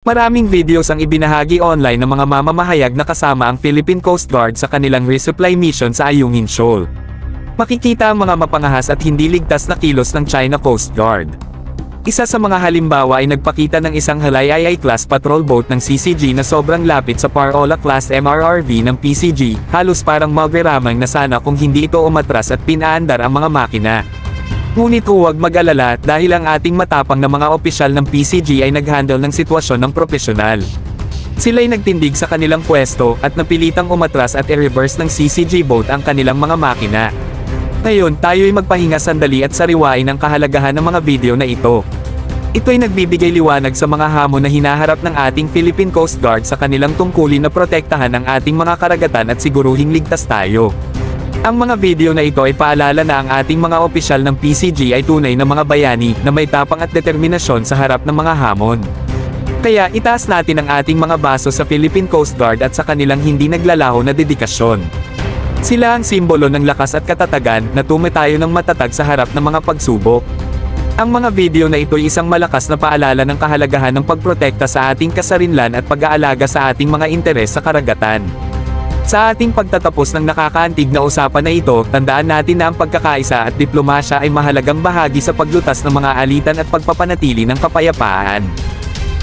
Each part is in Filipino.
Maraming videos ang ibinahagi online ng mga mamamahayag na kasama ang Philippine Coast Guard sa kanilang resupply mission sa Ayungin Shoal. Makikita ang mga mapangahas at hindi ligtas na kilos ng China Coast Guard. Isa sa mga halimbawa ay nagpakita ng isang Halay-class patrol boat ng CCG na sobrang lapit sa Parola-class MRRV ng PCG, halos parang magreramang na sana kung hindi ito umatras at pinaandar ang mga makina. Ngunit huwag mag-alala dahil ang ating matapang na mga opisyal ng PCG ay nag-handle ng sitwasyon ng propesyonal. Sila'y nagtindig sa kanilang pwesto at napilitang umatras at i-reverse ng CCG boat ang kanilang mga makina. Ngayon tayo'y magpahinga sandali at sariwain ang kahalagahan ng mga video na ito. Ito'y nagbibigay liwanag sa mga hamon na hinaharap ng ating Philippine Coast Guard sa kanilang tungkulin na protektahan ang ating mga karagatan at siguruhing ligtas tayo. Ang mga video na ito ay paalala na ang ating mga opisyal ng PCG ay tunay na mga bayani na may tapang at determinasyon sa harap ng mga hamon. Kaya itaas natin ang ating mga baso sa Philippine Coast Guard at sa kanilang hindi naglalaho na dedikasyon. Sila ang simbolo ng lakas at katatagan na tumatayo ng matatag sa harap ng mga pagsubok. Ang mga video na ito ay isang malakas na paalala ng kahalagahan ng pagprotekta sa ating kasarinlan at pag-aalaga sa ating mga interes sa karagatan. Sa ating pagtatapos ng nakakaantig na usapan na ito, tandaan natin na ang pagkakaisa at diplomasya ay mahalagang bahagi sa paglutas ng mga alitan at pagpapanatili ng kapayapaan.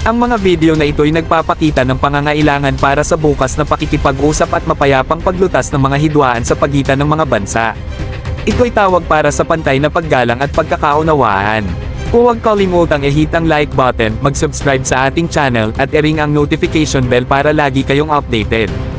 Ang mga video na ito ay nagpapakita ng pangangailangan para sa bukas na pakikipag-usap at mapayapang paglutas ng mga hidwaan sa pagitan ng mga bansa. Ito ay tawag para sa pantay na paggalang at pagkakaunawaan. Huwag kalimutang i-hit ang like button, mag-subscribe sa ating channel, at i-ring ang notification bell para lagi kayong updated.